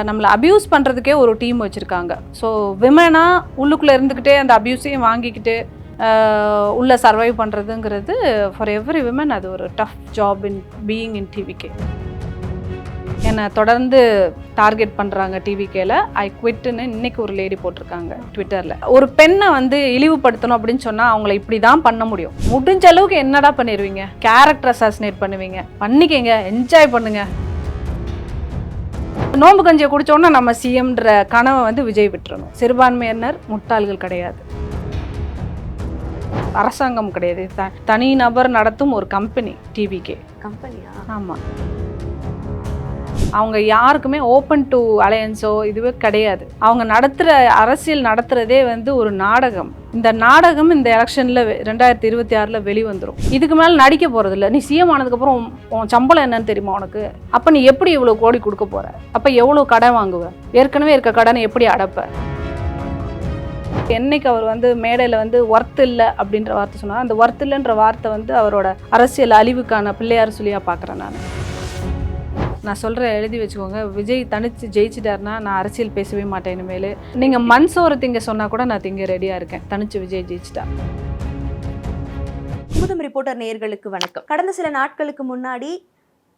நம்மளை அப்யூஸ் பண்ணுறதுக்கே ஒரு டீம் வச்சுருக்காங்க. ஸோ விமனாக உள்ளுக்குள்ளே இருந்துக்கிட்டே அந்த அப்யூஸையும் வாங்கிக்கிட்டு உள்ளே சர்வைவ் பண்ணுறதுங்கிறது ஃபார் எவ்ரி விமன் அது ஒரு tough job in being in TVK. என்னை தொடர்ந்து டார்கெட் பண்ணுறாங்க டிவிகேல. ஐ குவிட்டுன்னு இன்னைக்கு ஒரு லேடி போட்டிருக்காங்க ட்விட்டரில். ஒரு பெண்ணை இழிவுபடுத்தணும் அப்படின்னு சொன்னால் அவங்கள இப்படி தான் பண்ண முடியும். முடிஞ்ச அளவுக்கு என்னடா பண்ணிடுவீங்க, கேரக்டர் அசாசினேட் பண்ணுவீங்க, பண்ணிக்கங்க, என்ஜாய் பண்ணுங்க. நோம்பு கஞ்சியை குடித்தோன்னா நம்ம சிஎம்ன்ற கனவை விஜய் விட்டுறணும். சிறுபான்மையினர் முட்டாள்கள் கிடையாது, அரசாங்கம் கிடையாது, தனி நபர் நடத்தும் ஒரு கம்பெனி டிவிகே. கம்பெனியா? ஆமாம். அவங்க யாருக்குமே ஓப்பன் டு அலையன்ஸோ இதுவே கிடையாது. அவங்க அரசியல் நடத்துகிறதே ஒரு நாடகம். இந்த நாடகம் இந்த எலெக்ஷனில் 2026 வெளிவந்துடும். இதுக்கு மேலே நடிக்க போகிறதில்ல. நீ சிஎம் ஆனதுக்கப்புறம் உன் சம்பளம் என்னன்னு தெரியுமா உனக்கு? அப்போ நீ எப்படி இவ்வளோ கோடி கொடுக்க போகிற? அப்போ எவ்வளோ கடன் வாங்குவ? ஏற்கனவே இருக்க கடனை எப்படி அடைப்ப? என்னைக்கு அவர் மேடையில் ஒர்த் இல்லை அப்படின்ற வார்த்தை சொன்னார். அந்த ஒர்த் இல்லைன்ற வார்த்தை அவரோட அரசியல் அழிவுக்கான பிள்ளையார் சொல்லியாக பார்க்குறேன். நான் சொல்கிறேன், எழுதி வச்சுக்கோங்க. விஜய் தனித்து ஜெயிச்சிட்டாருன்னா நான் அரசியல் பேசவே மாட்டேன் இனிமேல். நீங்கள் மன்சோறு திங்க சொன்னால் கூட நான் திங்க ரெடியாக இருக்கேன், தனித்து விஜய் ஜெயிச்சிட்டா. குமுதம் ரிப்போர்ட்டர் நேயர்களுக்கு வணக்கம். கடந்த சில நாட்களுக்கு முன்னாடி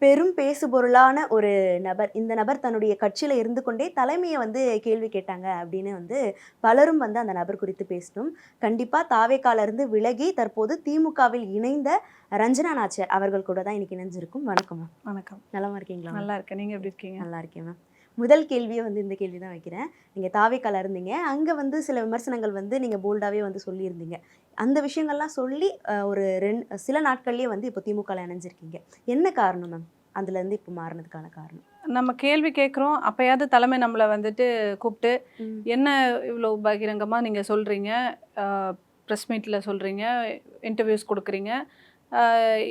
பெரும் பேசுபொருளான ஒரு நபர், இந்த நபர் தன்னுடைய கட்சியில் இருந்து கொண்டே தலைமையை கேள்வி கேட்டாங்க அப்படின்னு பலரும் அந்த நபர் குறித்து பேசணும். கண்டிப்பாக தாவேக்காலிருந்து விலகி தற்போது திமுகவில் இணைந்த ரஞ்சனா நாச்சியார் அவர்கள் கூட தான் இன்னைக்கு இணைஞ்சிருக்கும். வணக்கம். வணக்கம். நலமா இருக்கீங்களா? நல்லா இருக்கேன். நீங்கள் எப்படி இருக்கீங்க? நல்லா இருக்கேன் மேம். முதல் கேள்வியை இந்த கேள்வி தான் வைக்கிறேன். நீங்கள் தாவேக்கால இருந்தீங்க, அங்கே சில விமர்சனங்கள் நீங்கள் போல்டாகவே சொல்லியிருந்தீங்க. அந்த விஷயங்கள்லாம் சொல்லி ஒரு சில நாட்கள்லேயே இப்போ திமுகவில் இணைஞ்சிருக்கீங்க. என்ன காரணம் மேம் அதுலேருந்து இப்போ மாறினதுக்கான காரணம்? நம்ம கேள்வி கேட்குறோம், அப்போயாவது தலைமை நம்மளை கூப்பிட்டு என்ன இவ்வளோ பகிரங்கமாக நீங்கள் சொல்கிறீங்க, ப்ரெஸ் மீட்டில் சொல்கிறீங்க, இன்டர்வியூஸ் கொடுக்குறீங்க,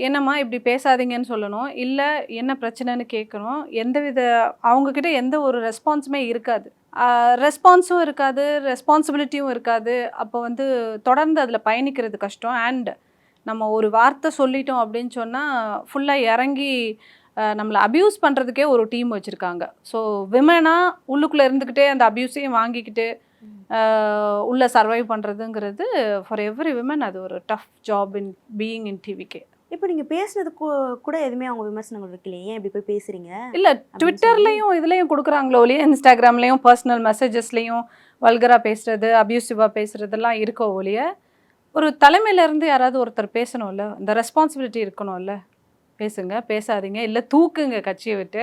என்னம்மா இப்படி பேசாதீங்கன்னு சொல்லணும், இல்லை என்ன பிரச்சனைன்னு கேட்கணும். அவங்கக்கிட்ட எந்த ஒரு ரெஸ்பான்ஸுமே இருக்காது, ரெஸ்பான்ஸும் இருக்காது, ரெஸ்பான்சிபிலிட்டியும் இருக்காது. அப்போ தொடர்ந்து அதில் பயணிக்கிறது கஷ்டம். அண்ட் நம்ம ஒரு வார்த்தை சொல்லிட்டோம் அப்படின்னு சொன்னால் ஃபுல்லாக இறங்கி நம்மளை அப்யூஸ் பண்ணுறதுக்கே ஒரு டீம் வச்சுருக்காங்க. ஸோ விமனாக உள்ளுக்குள்ளே இருந்துக்கிட்டே அந்த அப்யூஸையும் வாங்கிக்கிட்டு உள்ளே சர்வைவ் பண்ணுறதுங்கிறது ஃபார் எவ்ரி விமன் அது ஒரு tough job in being in TVK. இப்போ நீங்கள் பேசுனது கூட எதுவுமே அவங்க விமர்சனங்கள் வைக்கலையே, ஏன் இப்படி போய் பேசுகிறீங்க? இல்லை, ட்விட்டர்லேயும் இதுலேயும் கொடுக்குறாங்களோ இல்லையா, இன்ஸ்டாகிராம்லேயும் பர்சனல் மெசேஜஸ்லேயும் வல்கராக பேசுகிறது, அப்யூசிவாக பேசுகிறதெல்லாம் இருக்கோ ஒழிய ஒரு தலைமையிலேருந்து யாராவது ஒருத்தர் பேசணும்ல, இந்த ரெஸ்பான்சிபிலிட்டி இருக்கணும்ல. பேசுங்க, பேசாதீங்க, இல்லை தூக்குங்க கட்சியை விட்டு,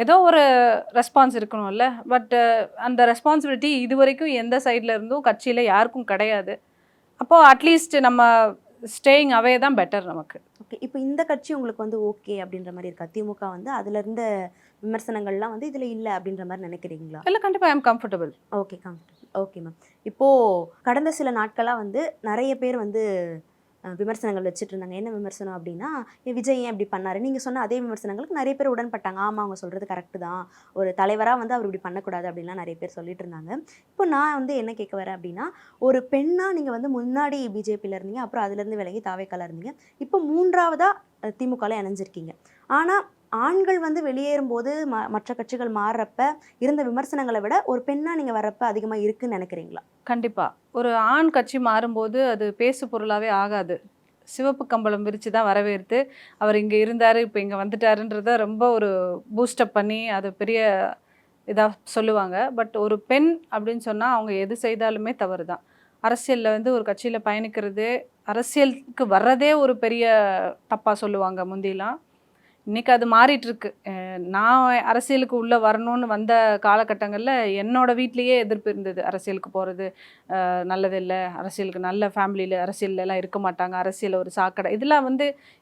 ஏதோ ஒரு ரெஸ்பான்ஸ் இருக்கணும்ல. பட் அந்த ரெஸ்பான்சிபிலிட்டி இது வரைக்கும் எந்த சைடில் இருந்தும் கட்சியில் யாருக்கும் கிடையாது. அப்போது அட்லீஸ்ட் நம்ம ஸ்டேயிங் அவே தான் பெட்டர் நமக்கு. ஓகே, இப்போ இந்த கட்சி உங்களுக்கு ஓகே அப்படின்ற மாதிரி இருக்கா? திமுக அதுல இருந்த விமர்சனங்கள்லாம் இதில் இல்லை அப்படின்ற மாதிரி நினைக்கிறீங்களா? இல்லை, கண்டிப்பாக I am comfortable. Okay, comfortable. Okay ma'am. இப்போது கடந்த சில நாட்களாக நிறைய பேர் விமர்சனங்கள் வச்சுட்டு இருந்தாங்க. என்ன விமர்சனம் அப்படின்னா, விஜய் ஏன் இப்படி பண்ணாரு? நீங்கள் சொன்ன அதே விமர்சனங்களுக்கு நிறைய பேர் உடன்பட்டாங்க. ஆமாம், அவங்க சொல்கிறது கரெக்டு தான், ஒரு தலைவராக அவர் இப்படி பண்ணக்கூடாது அப்படின்லாம் நிறைய பேர் சொல்லிட்டு இருந்தாங்க. இப்போ நான் என்ன கேட்க வரேன் அப்படின்னா, ஒரு பெண்ணாக நீங்கள் முன்னாடி பிஜேபியில் இருந்தீங்க, அப்புறம் அதுலேருந்து விலகி தாவேக்கால இருந்தீங்க, இப்போ மூன்றாவதாக திமுகவில் இணைஞ்சிருக்கீங்க. ஆனால் ஆண்கள் வெளியேறும்போது மற்ற கட்சிகள் மாறுறப்ப இருந்த விமர்சனங்களை விட ஒரு பெண்ணாக நீங்கள் வர்றப்ப அதிகமாக இருக்குன்னு நினைக்கிறீங்களா? கண்டிப்பாக. ஒரு ஆண் கட்சி மாறும்போது அது பேசு பொருளாகவே ஆகாது. சிவப்பு கம்பளம் விரித்து தான் வரவேற்று அவர் இங்கே இருந்தார், இப்போ இங்கே வந்துட்டாருன்றத ரொம்ப ஒரு பூஸ்டப் பண்ணி அது பெரிய இதாக சொல்லுவாங்க. பட் ஒரு பெண் அப்படின்னு சொன்னால் அவங்க எது செய்தாலுமே தவறு தான். அரசியலில் ஒரு கட்சியில் பயணிக்கிறது, அரசியலுக்கு வர்றதே ஒரு பெரிய தப்பாக சொல்லுவாங்க முந்திலாம். இன்றைக்கி அது மாறிட்டுருக்கு. நான் அரசியலுக்கு உள்ளே வரணும்னு வந்த காலகட்டங்களில் என்னோடய வீட்லேயே எதிர்ப்பு இருந்தது. அரசியலுக்கு போகிறது நல்லதில்லை, அரசியலுக்கு நல்ல ஃபேமிலியில் அரசியலெலாம் இருக்க மாட்டாங்க, அரசியல் ஒரு சாக்கடை, இதெல்லாம்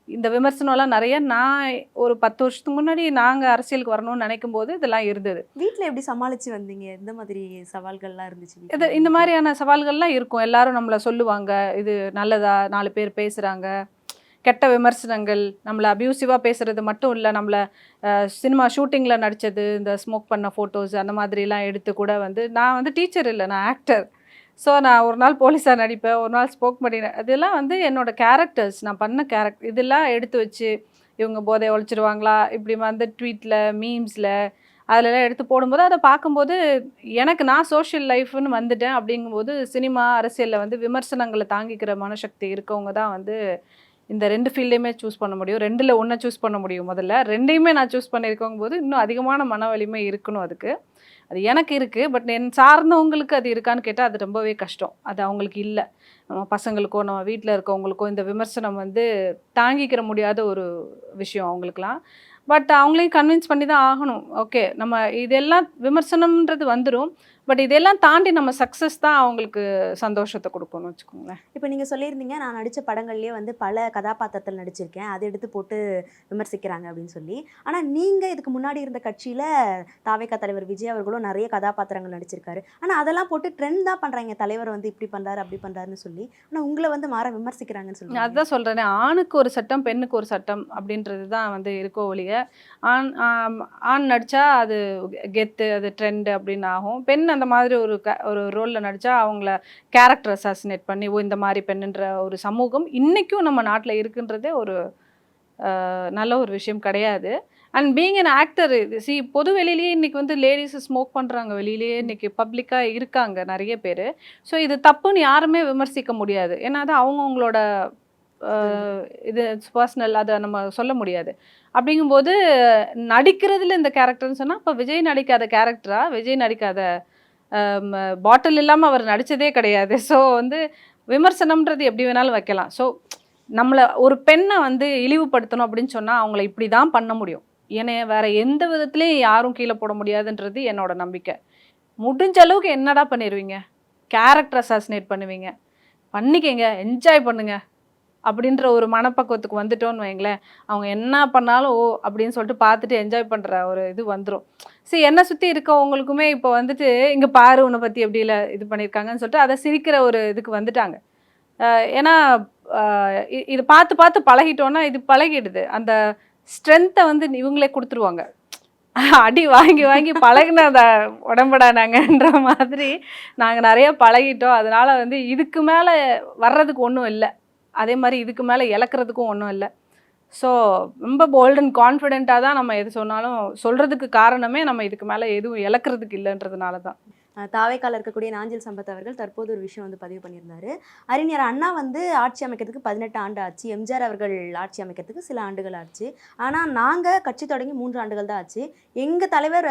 இந்த விமர்சனம்லாம் நிறைய நான் ஒரு 10 வருஷத்துக்கு முன்னாடி நாங்கள் அரசியலுக்கு வரணும்னு நினைக்கும் போது இதெல்லாம் இருந்தது. வீட்டில் எப்படி சமாளித்து வந்தீங்க? எந்த மாதிரி சவால்கள்லாம் இருந்துச்சு? இந்த மாதிரியான சவால்கள்லாம் இருக்கும். எல்லாரும் நம்மளை சொல்லுவாங்க, இது நல்லதா, 4 பேர் பேசுகிறாங்க, கெட்ட விமர்சனங்கள், நம்மளை அப்யூசிவாக பேசுகிறது மட்டும் இல்லை, நம்மளை சினிமா ஷூட்டிங்கில் நடித்தது, இந்த ஸ்மோக் பண்ண ஃபோட்டோஸ் அந்த மாதிரிலாம் எடுத்து கூட நான் டீச்சர் இல்லை, நான் ஆக்டர். ஸோ நான் ஒரு நாள் போலீஸாக நடிப்பேன், ஒரு நாள் ஸ்மோக் பண்ணி, அதெல்லாம் என்னோடய கேரக்டர்ஸ், நான் பண்ண இதெல்லாம் எடுத்து வச்சு இவங்க போதை ஒழிச்சிருவாங்களா இப்படி ட்வீட்டில் மீம்ஸில் அதிலலாம் எடுத்து போடும்போது அதை பார்க்கும்போது எனக்கு நான் சோஷியல் லைஃப்னு வந்துட்டேன் அப்படிங்கும்போது சினிமா அரசியலில் வந்து விமர்சனங்களை தாங்கிக்கிற மனசக்தி இருக்கவங்க தான் வந்து இந்த 2 ஃபீல்டையுமே சூஸ் பண்ண முடியும். 2ல் 1 சூஸ் பண்ண முடியும் முதல்ல. 2யுமே நான் சூஸ் பண்ணியிருக்கோங்கும் போது இன்னும் அதிகமான மன வலிமை இருக்கணும் அதுக்கு. அது எனக்கு இருக்குது. பட் என் சார்ந்தவங்களுக்கு அது இருக்கான்னு கேட்டால் அது ரொம்பவே கஷ்டம். அது அவங்களுக்கு இல்லை. நம்ம பசங்களுக்கோ நம்ம வீட்டில் இருக்கவங்களுக்கோ இந்த விமர்சனம் வந்து தாங்கிக்கிற முடியாத ஒரு விஷயம் அவங்களுக்குலாம். பட் அவங்களையும் கன்வின்ஸ் பண்ணி தான் ஆகணும். ஓகே நம்ம இதெல்லாம் விமர்சனம்ன்றது வந்துடும். பட் இதெல்லாம் தாண்டி நம்ம சக்ஸஸ் தான் அவங்களுக்கு சந்தோஷத்தை கொடுக்கணும்னு வச்சுக்கோங்களேன். இப்போ நீங்கள் சொல்லியிருந்தீங்க நான் நடித்த படங்கள்லேயே வந்து பல கதாபாத்திரத்தில் நடிச்சிருக்கேன், அதை எடுத்து போட்டு விமர்சிக்கிறாங்க அப்படின்னு சொல்லி. ஆனால் நீங்கள் இதுக்கு முன்னாடி இருந்த கட்சியில் தாவேகா தலைவர் விஜய் அவர்களும் நிறைய கதாபாத்திரங்கள் நடிச்சிருக்காரு. ஆனால் அதெல்லாம் போட்டு ட்ரெண்ட் தான் பண்ணுறாங்க, தலைவர் வந்து இப்படி பண்ணுறாரு அப்படி பண்ணுறாருன்னு சொல்லி. ஆனால் உங்களை வந்து மாற விமர்சிக்கிறாங்கன்னு சொல்லி. அதுதான் சொல்கிறேனே, ஆணுக்கு ஒரு சட்டம் பெண்ணுக்கு ஒரு சட்டம் அப்படின்றது தான் வந்து இருக்கோ ஒழிய ஆண் நடித்தா அது கெத்து அது ட்ரெண்டு அப்படின்னு ஆகும். பெண் அந்த மாதிரி ஒரு ரோலில் நடித்தா அவங்கள கேரக்டர் அசாசினேட் பண்ணி இந்த மாதிரி பெண்ணுன்ற ஒரு சமூகம் இன்றைக்கும் நம்ம நாட்டில் இருக்குன்றதே ஒரு நல்ல ஒரு விஷயம் கிடையாது. அண்ட் பீயிங் அன் ஆக்டர் பொது வெளியிலேயே இன்றைக்கி வந்து லேடிஸ் ஸ்மோக் பண்ணுறாங்க, வெளியிலேயே இன்றைக்கி பப்ளிக்காக இருக்காங்க நிறைய பேர். ஸோ இது தப்புன்னு யாருமே விமர்சிக்க முடியாது. ஏன்னா அது அவங்கவுங்களோட இது பர்சனல், அதை நம்ம சொல்ல முடியாது. அப்படிங்கும்போது நடிக்கிறதுல இந்த கேரக்டர்னு சொன்னால் இப்போ விஜய் நடிக்காத கேரக்டரா, விஜய் நடிக்காத பாட்டில் இல்லாமல் அவர் நடித்ததே கிடையாது. ஸோ வந்து விமர்சனம்ன்றது எப்படி வேணாலும் வைக்கலாம். ஸோ நம்மளை ஒரு பெண்ணை வந்து இழிவுபடுத்தணும் அப்படின்னு சொன்னால் அவங்கள இப்படி தான் பண்ண முடியும். ஏன்னா வேறு எந்த விதத்துலேயும் யாரும் கீழே போட முடியாதுன்றது என்னோட நம்பிக்கை. முடிஞ்ச அளவுக்கு என்னடா பண்ணிடுவீங்க, கேரக்டர் அசாசினேட் பண்ணுவீங்க, பண்ணிக்கங்க, என்ஜாய் பண்ணுங்க அப்படின்ற ஒரு மனப்பக்குவத்துக்கு வந்துட்டோன்னு வைங்களேன், அவங்க என்ன பண்ணாலும் ஓ அப்படின்னு சொல்லிட்டு பார்த்துட்டு என்ஜாய் பண்ணுற ஒரு இது வந்துடும். என்னை சுற்றி இருக்கவங்களுக்குமே இப்போ வந்துட்டு இங்கே பாரு உன்னை பற்றி எப்படி இல்லை இது பண்ணியிருக்காங்கன்னு சொல்லிட்டு அதை சிரிக்கிற ஒரு இதுக்கு வந்துட்டாங்க. ஏன்னா இது பார்த்து பார்த்து பழகிட்டோன்னா இது பழகிடுது. அந்த ஸ்ட்ரென்த்தை வந்து இவங்களே கொடுத்துருவாங்க. அடி வாங்கி வாங்கி பழகின அந்த உடம்புடா நாங்கன்ற மாதிரி நாங்கள் நிறைய பழகிட்டோம். அதனால் வந்து இதுக்கு மேலே வர்றதுக்கு ஒன்றும் இல்லை, அதே மாதிரி இதுக்கு மேலே இழக்கிறதுக்கும் ஒன்றும் இல்லை. ஸோ ரொம்ப போல்ட் அண்ட் கான்ஃபிடென்ட்டாக தான் நம்ம எது சொன்னாலும் சொல்கிறதுக்கு காரணமே நம்ம இதுக்கு மேலே எதுவும் இழக்கிறதுக்கு இல்லைன்றதுனால தான். தாவேக்கால இருக்கக்கூடிய நாஞ்சில் சம்பத் அவர்கள் தற்போது ஒரு விஷயம் வந்து பதிவு பண்ணியிருந்தாரு. அறிஞர் அண்ணா வந்து ஆட்சி அமைக்கிறதுக்கு 18 ஆண்டு ஆச்சு, எம்ஜிஆர் அவர்கள் ஆட்சி அமைக்கிறதுக்கு சில ஆண்டுகள் ஆச்சு, ஆனால் நாங்கள் கட்சி தொடங்கி 3 ஆண்டுகள் தான் ஆச்சு, எங்கள் தலைவர்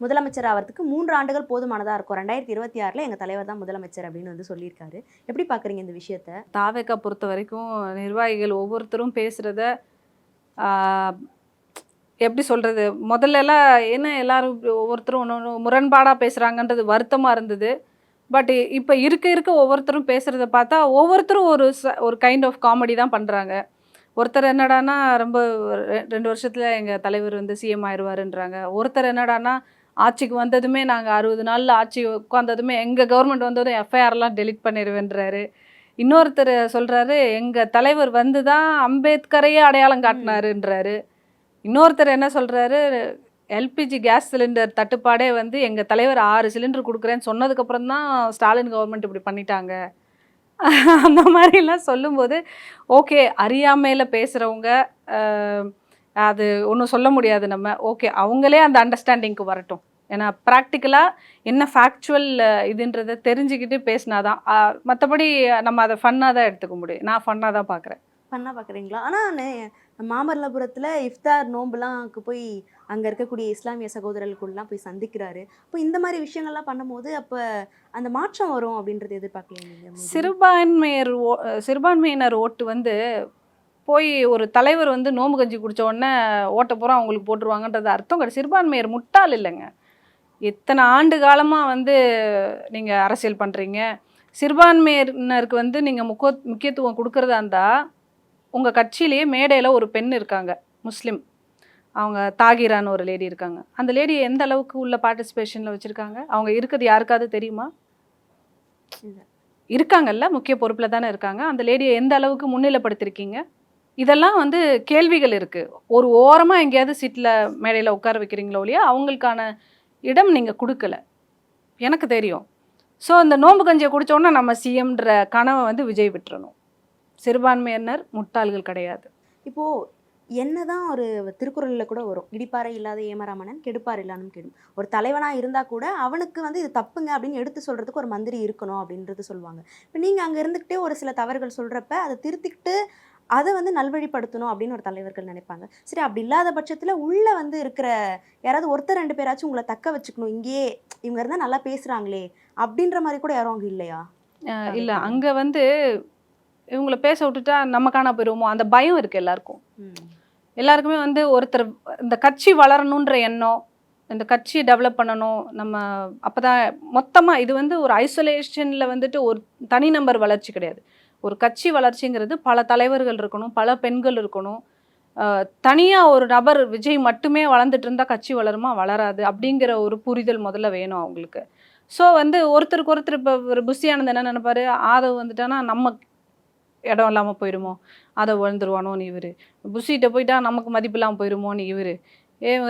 முதலமைச்சர் ஆகிறதுக்கு 3 ஆண்டுகள் போதுமானதாக இருக்கும், 2026 எங்கள் தலைவர் தான் முதலமைச்சர் அப்படின்னு வந்து சொல்லியிருக்காரு. எப்படி பார்க்குறீங்க இந்த விஷயத்தை? தாவேக்கா பொறுத்த வரைக்கும் நிர்வாகிகள் ஒவ்வொருத்தரும் பேசுகிறத எப்படி சொல்கிறது, முதல்லலாம் என்ன எல்லாரும் ஒவ்வொருத்தரும் ஒன்று ஒன்று முரண்பாடாக பேசுகிறாங்கன்றது வருத்தமாக இருந்தது. பட் இப்போ இருக்க ஒவ்வொருத்தரும் பேசுகிறத பார்த்தா ஒவ்வொருத்தரும் ஒரு கைண்ட் ஆஃப் காமெடி தான் பண்ணுறாங்க. ஒருத்தர் என்னடானா ரொம்ப 2 வருஷத்தில் எங்கள் தலைவர் வந்து சிஎம் ஆயிடுவாருன்றாங்க. ஒருத்தர் என்னடானா ஆட்சிக்கு வந்ததுமே நாங்கள் 60 நாளில் ஆட்சி உட்காந்ததுமே எங்கள் கவர்மெண்ட் வந்ததும் எஃப்ஐஆர்லாம் டெலிட் பண்ணிடுவேன்றாரு. இன்னொருத்தர் சொல்கிறாரு எங்கள் தலைவர் வந்து தான் அம்பேத்கரையே அடையாளம் காட்டினாருன்றாரு. இன்னொருத்தர் என்ன சொல்கிறாரு, எல்பிஜி கேஸ் சிலிண்டர் தட்டுப்பாடே வந்து எங்கள் தலைவர் 6 சிலிண்டர் கொடுக்குறேன்னு சொன்னதுக்கப்புறம் தான் ஸ்டாலின் கவர்மெண்ட் இப்படி பண்ணிட்டாங்க. அந்த மாதிரிலாம் சொல்லும்போது ஓகே, அறியாமையில் பேசுகிறவங்க அது ஒன்றும் சொல்ல முடியாது நம்ம. ஓகே, அவங்களே அந்த அண்டர்ஸ்டாண்டிங்க்கு வரட்டும். ஏன்னா ப்ராக்டிக்கலாக என்ன ஃபேக்சுவல் இதுன்றதை தெரிஞ்சுக்கிட்டு பேசினாதான். மற்றபடி நம்ம அதை ஃபன்னாக தான் எடுத்துக்க முடியும். நான் ஃபன்னாக தான் பார்க்குறேன். ஃபன்னாக பார்க்குறீங்களா? ஆனால் மாமல்லபுரத்தில் இஃப்தார் நோம்புலாம் போய் அங்கே இருக்கக்கூடிய இஸ்லாமிய சகோதரர்களுக்குள்ளலாம் போய் சந்திக்கிறாரு. இப்போ இந்த மாதிரி விஷயங்கள்லாம் பண்ணும்போது அப்போ அந்த மாற்றம் வரும் அப்படின்றது எதிர்பார்க்கலாம் நீங்கள்? சிறுபான்மையினர் ஓட்டு வந்து போய் ஒரு தலைவர் வந்து நோம்பு கஞ்சி குடித்த உடனே ஓட்ட பூரா அவங்களுக்கு போட்டுருவாங்கன்றது அர்த்தம் கிடையாது. சிறுபான்மையர் முட்டாள் இல்லைங்க. எத்தனை ஆண்டு காலமாக வந்து நீங்கள் அரசியல் பண்ணுறீங்க. சிறுபான்மையினருக்கு வந்து நீங்கள் முக்கியத்துவம் கொடுக்குறதா இருந்தால் உங்கள் கட்சியிலேயே மேடையில் ஒரு பெண் இருக்காங்க, முஸ்லீம், அவங்க தாகிரான்னு ஒரு லேடி இருக்காங்க. அந்த லேடி எந்த அளவுக்கு உள்ள பார்ட்டிசிபேஷனில் வச்சுருக்காங்க? அவங்க இருக்கிறது யாருக்காவது தெரியுமா? இருக்காங்கல்ல, முக்கிய பொறுப்பில் தானே இருக்காங்க. அந்த லேடியை எந்த அளவுக்கு முன்னிலைப்படுத்திருக்கீங்க? இதெல்லாம் வந்து கேள்விகள் இருக்குது. ஒரு ஓரமாக எங்கேயாவது சீட்டில் மேடையில் உட்கார வைக்கிறீங்களோ இல்லையா, அவங்களுக்கான இடம் நீங்கள் கொடுக்கல, எனக்கு தெரியும். ஸோ அந்த நோம்பு கஞ்சியை குடித்தோன்னா நம்ம சிஎம்ன்ற கனவை வந்து விஜய் விட்டுறணும். சிறுபான்மையினர் முட்டாள்கள் கிடையாது. இப்போது என்னதான் ஒரு திருக்குறள்ல கூட வரும், இடிப்பாறை இல்லாத ஏமராமணன் கெடுப்பார் இல்லானும் கெடும். ஒரு தலைவனா இருந்தா கூட அவனுக்கு வந்து இது தப்புங்க அப்படின்னு எடுத்து சொல்றதுக்கு ஒரு மந்திரி இருக்கணும் அப்படின்றது சொல்லுவாங்க. இப்போ நீங்க அங்க இருந்துகிட்டே ஒரு சில தவறுகள் சொல்றப்ப அதை திருத்திக்கிட்டு அதை வந்து நல்வழிப்படுத்தணும் அப்படின்னு ஒரு தலைவர்கள் நினைப்பாங்க. சரி, அப்படி இல்லாத பட்சத்துல உள்ள வந்து இருக்கிற யாராவது ஒருத்தர் ரெண்டு பேராச்சும் உங்களை தக்க வச்சுக்கணும், இங்கேயே இவங்க இருந்தா நல்லா பேசுறாங்களே அப்படின்ற மாதிரி கூட யாரும் அங்க இல்லையா? இல்ல தாவேக்கால. அங்க வந்து இவங்கள பேச விட்டுட்டா நம்ம காணா போயிருவோமோ அந்த பயம் இருக்கு எல்லாருக்கும். ம். எல்லாருக்குமே வந்து ஒருத்தர் இந்த கட்சி வளரணுன்ற எண்ணம், இந்த கட்சியை டெவலப் பண்ணணும் நம்ம. அப்பதான் மொத்தமா இது வந்து ஒரு ஐசோலேஷன்ல வந்துட்டு ஒரு தனி நபர் வளர்ச்சி கிடையாது. ஒரு கட்சி வளர்ச்சிங்கிறது பல தலைவர்கள் இருக்கணும், பல பெண்கள் இருக்கணும். தனியா ஒரு நபர் விஜய் மட்டுமே வளர்ந்துட்டு இருந்தா கட்சி வளருமா? வளராது. அப்படிங்கிற ஒரு புரிதல் முதல்ல வேணும் அவங்களுக்கு. ஸோ வந்து ஒருத்தருக்கு ஒருத்தர் இப்போ ஒரு புஷி ஆனந்த் என்ன நினைப்பாரு, ஆதவ் வந்துட்டானா நம்ம இடம் இல்லாம போயிருமோ? ஆதவ் விழுந்துருவானோன்னு இவரு. புஷிட்ட போயிட்டா நமக்கு மதிப்பு இல்லாம போயிருமோன்னு இவரு.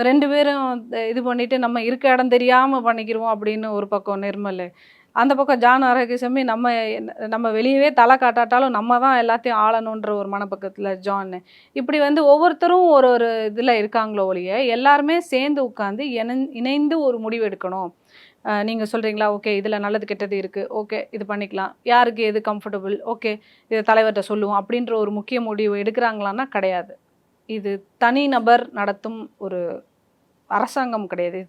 2 பேரும் இது பண்ணிட்டு நம்ம இருக்க இடம் தெரியாம பண்ணிக்கிருவோம் அப்படின்னு ஒரு பக்கம் நிர்மலு. அந்த பக்கம் ஜான் ஆரோக்கியசாமி நம்ம வெளியவே தலை காட்டாட்டாலும் நம்ம தான் எல்லாத்தையும் ஆளணுன்ற ஒரு மனப்பக்கத்துல ஜான். இப்படி வந்து ஒவ்வொருத்தரும் ஒரு ஒரு இதுல இருக்காங்களோ ஒழிய, எல்லாருமே சேர்ந்து உட்கார்ந்து இணைந்து ஒரு முடிவு எடுக்கணும். நீங்க சொல்றீங்களா? ஓகே. இதுல நல்லது கெட்டது இருக்கு. ஓகே. இது பண்ணிக்கலாம். யாருக்கு எது கம்ஃபர்டபுள்? ஓகே. இத தலைவர்ட்ட சொல்லுவோம். அப்படின்ற ஒரு முக்கிய முடிவு எடுக்குறாங்களான்னா கிடையாது. இது தனி நபர் நடத்தும் ஒரு அரசாங்கம் கிடையாது.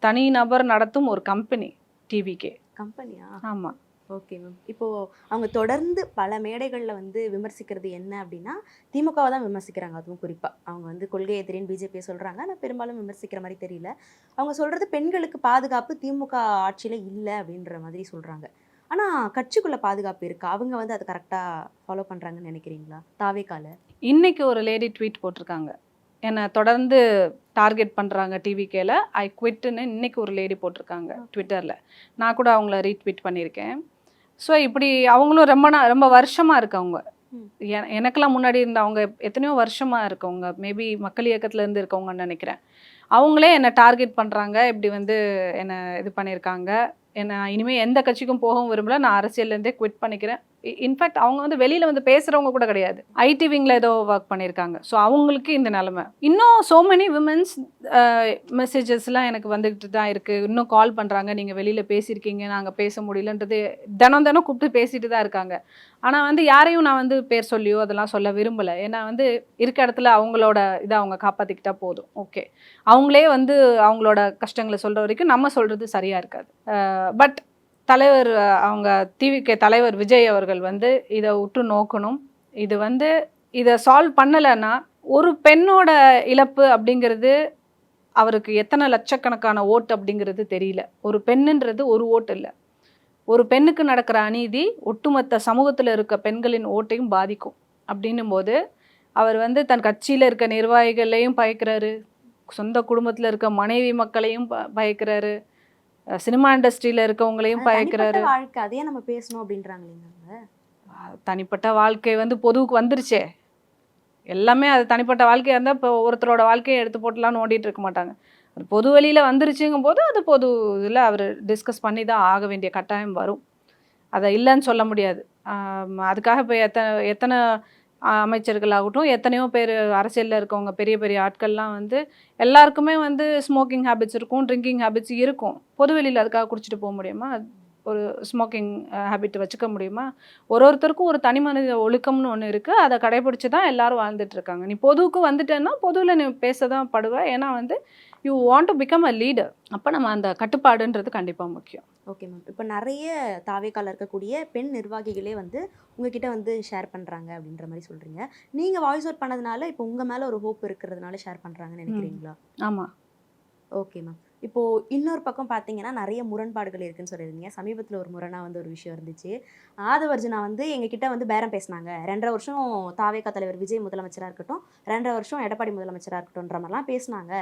தனி நபர் நடத்தும் ஒரு கம்பெனி டிவிகே. கம்பெனியா? ஆமா. Okay ma'am. இப்போ அவங்க தொடர்ந்து பல மேடைகள்ல வந்து விமர்சிக்கிறது என்ன அப்படின்னா, திமுகவை தான் விமர்சிக்கிறாங்க. அதுவும் குறிப்பா அவங்க வந்து கொள்கை எதிரின்னு பிஜேபியை சொல்றாங்க. ஆனா பெரும்பாலும் விமர்சிக்கிற மாதிரி தெரியல. அவங்க சொல்றது பெண்களுக்கு பாதுகாப்பு திமுக ஆட்சியில இல்ல அப்படின்ற மாதிரி சொல்றாங்க. ஆனா கட்சிக்குள்ள பாதுகாப்பு இருக்கா? அவங்க வந்து அதை கரெக்டா ஃபாலோ பண்றாங்கன்னு நினைக்கிறீங்களா தாவேக்கால? இன்னைக்கு ஒரு லேடி ட்வீட் போட்டிருக்காங்க. என்ன தொடர்ந்து டார்கெட் பண்றாங்க டிவிகேல. ஐ குவிட்ன்னு இன்னைக்கு ஒரு லேடி போட்டிருக்காங்க ட்விட்டர்ல. நான் கூட அவங்கள ரீட்வீட் பண்ணியிருக்கேன். ஸோ இப்படி அவங்களும் ரொம்ப வருஷமா இருக்கவங்க. ம். எனக்கெல்லாம் முன்னாடி இருந்தவங்க எத்தனையோ வருஷமா இருக்கவங்க. மேபி மக்கள் இயக்கத்துல இருந்து இருக்கவங்கன்னு நினைக்கிறேன். அவங்களே என்னை டார்கெட் பண்றாங்க. இப்படி வந்து என்னை இது பண்ணியிருக்காங்க. என்ன இனிமே எந்த கட்சிக்கும் போகவும் விரும்பல. நான் அரசியல்லேருந்தே குவிட் பண்ணிக்கிறேன். இன்ஃபேக்ட் அவங்க வந்து வெளியில வந்து பேசுறவங்க கூட கிடையாது. ஐடி விங்ல ஏதோ ஒர்க் பண்ணியிருக்காங்க. ஸோ அவங்களுக்கு இந்த நிலைமை. இன்னும் சோ மெனி விமென்ஸ் மெசேஜஸ்லாம் எனக்கு வந்துகிட்டு தான் இருக்கு. இன்னும் கால் பண்றாங்க. நீங்க வெளியில பேசியிருக்கீங்க, நாங்க பேச முடியலன்றது தினம் தினம் கூப்பிட்டு பேசிட்டு தான் இருக்காங்க. ஆனா வந்து யாரையும் நான் வந்து பேர் சொல்லியோ அதெல்லாம் சொல்ல விரும்பல. ஏன்னா வந்து இருக்க இடத்துல அவங்களோட இதை அவங்க காப்பாத்திக்கிட்டா போதும். ஓகே. அவங்களே வந்து அவங்களோட கஷ்டங்களை சொல்ற வரைக்கும் நம்ம சொல்றது சரியா இருக்காது. பட் தலைவர் அவங்க டிவிகே தலைவர் விஜய் அவர்கள் வந்து இதை உற்று நோக்கணும். இது வந்து இதை சால்வ் பண்ணலைன்னா ஒரு பெண்ணோட இழப்பு அப்படிங்கிறது அவருக்கு எத்தனை லட்சக்கணக்கான ஓட்டு அப்படிங்கிறது தெரியல. ஒரு பெண்ணுன்றது ஒரு ஓட்டு இல்லை. ஒரு பெண்ணுக்கு நடக்கிற அநீதி ஒட்டுமொத்த சமூகத்தில் இருக்க பெண்களின் ஓட்டையும் பாதிக்கும். அப்படின்னும் போது அவர் வந்து தன் கட்சியில் இருக்க நிர்வாகிகளையும் பயக்கிறாரு, சொந்த குடும்பத்தில் இருக்க மனைவி மக்களையும் பயக்கிறாரு, சினிமா இண்டஸ்ட்ரியில இருக்கவங்களையும் பயக்கிறாரு. வாழ்க்கை அதையே நம்ம பேசணும் அப்படின்றாங்களே. தனிப்பட்ட வாழ்க்கை வந்து பொதுவுக்கு வந்துருச்சே. எல்லாமே அது தனிப்பட்ட வாழ்க்கையாக இருந்தால் இப்போ ஒருத்தரோட வாழ்க்கையை எடுத்து போட்டலான்னு ஓடிட்டு இருக்க மாட்டாங்க. அது பொது வெளியில் வந்துருச்சுங்கும் போது அது பொது இதில் அவர் டிஸ்கஸ் பண்ணி தான் ஆக வேண்டிய கட்டாயம் வரும். அதை இல்லைன்னு சொல்ல முடியாது. அதுக்காக இப்போ எத்தனை அமைச்சர்களாகட்டும், எத்தனையோ பேர் அரசியலில் இருக்கவங்க பெரிய பெரிய ஆட்கள்லாம் வந்து எல்லாருக்குமே வந்து ஸ்மோக்கிங் ஹேபிட்ஸ் இருக்கும், ட்ரிங்கிங் ஹேபிட்ஸ் இருக்கும். பொது வெளியில் அதுக்காக குடிச்சிட்டு போக முடியுமா? ஒரு ஸ்மோக்கிங் ஹேபிட் வச்சுக்க முடியுமா? ஒருத்தருக்கும் ஒரு தனி மனித ஒழுக்கம்னு ஒன்று இருக்குது. அதை கடைபிடிச்சு தான் எல்லாரும் வாழ்ந்துட்டு இருக்காங்க. நீ பொதுவுக்கு வந்துட்டேன்னா பொதுவில் நீ பேச தான் படுவ. ஏன்னா வந்து you want to become a leader. அப்போ நம்ம அந்த கட்டுப்பாடுன்றது கண்டிப்பாக முக்கியம். Okay ma'am. இப்போ நிறைய தாவேக்கால இருக்கக்கூடிய பெண் நிர்வாகிகளே வந்து உங்ககிட்ட வந்து ஷேர் பண்ணுறாங்க அப்படின்ற மாதிரி சொல்கிறீங்க. நீங்கள் வாய்ஸ் அவுட் பண்ணதுனால இப்போ உங்கள் மேலே ஒரு ஹோப் இருக்கிறதுனால ஷேர் பண்ணுறாங்கன்னு நினைக்கிறீங்களா? ஆமாம். Okay ma'am. இப்போது இன்னொரு பக்கம் பார்த்தீங்கன்னா நிறைய முரண்பாடுகள் இருக்குன்னு சொல்லியிருந்தீங்க. சமீபத்தில் ஒரு முரணாக வந்து ஒரு விஷயம் இருந்துச்சு. ஆதவர்ஜுனா வந்து எங்ககிட்ட வந்து பேரம் பேசினாங்க. 2.5 வருஷம் தாவேகா தலைவர் விஜய் முதலமைச்சராக இருக்கட்டும், 2.5 வருஷம் எடப்பாடி முதலமைச்சராக இருக்கட்டும்ன்ற மாதிரிலாம் பேசினாங்க.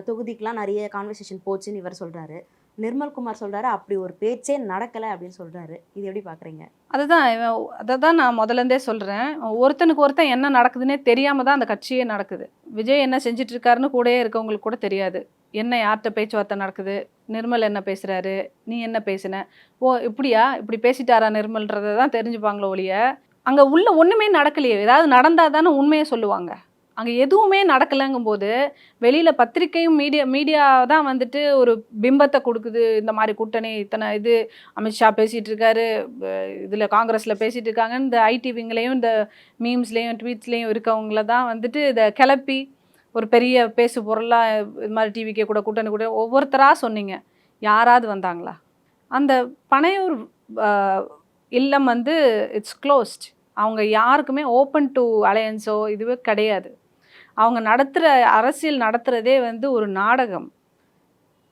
தொகுதிக்கெலாம் நிறைய கான்வர்சேஷன் போச்சுன்னு இவர் சொல்கிறாரு. நிர்மல்குமார் சொல்கிறாரு அப்படி ஒரு பேச்சே நடக்கலை அப்படின்னு சொல்கிறாரு. இது எப்படி பார்க்குறீங்க? அதை தான் நான் முதலேருந்தே சொல்கிறேன். ஒருத்தனுக்கு ஒருத்தன் என்ன நடக்குதுன்னே தெரியாமல் தான் அந்த கட்சியே நடக்குது. விஜய் என்ன செஞ்சுட்டு இருக்காருன்னு கூடயே இருக்கவங்களுக்கு கூட தெரியாது. என்ன யார்கிட்ட பேச்சுவார்த்தை நடக்குது, நிர்மல் என்ன பேசுகிறாரு, நீ என்ன பேசுன, ஓ இப்படியா இப்படி பேசிட்டாரா நிர்மல்ன்றதை தான் தெரிஞ்சுப்பாங்களோ ஒழிய அங்கே உள்ள ஒன்றுமே நடக்கலையே. ஏதாவது நடந்தால் தானே உண்மையை சொல்லுவாங்க. அங்கே எதுவுமே நடக்கலைங்கும்போது வெளியில் பத்திரிக்கையும் மீடியா தான் வந்துட்டு ஒரு பிம்பத்தை கொடுக்குது. இந்த மாதிரி கூட்டணி இத்தனை இது அமித்ஷா பேசிகிட்டு இருக்காரு, இதில் காங்கிரஸில் பேசிகிட்டு இருக்காங்க, இந்த ஐடிவிங்களையும் இந்த மீம்ஸ்லேயும் ட்வீட்ஸ்லேயும் இருக்கவங்கள தான் வந்துட்டு இதை கிளப்பி ஒரு பெரிய பேசு பொருளாக இது மாதிரி டிவிக்கே கூட கூட்டணி கூட ஒவ்வொருத்தராக சொன்னீங்க. யாராவது வந்தாங்களா? அந்த பனையூர் இல்லம் வந்து இட்ஸ் க்ளோஸ்ட். அவங்க யாருக்குமே ஓப்பன் டு அலையன்ஸோ இதுவே கிடையாது. அவங்க நடத்துகிற அரசியல் நடத்துகிறதே வந்து ஒரு நாடகம்.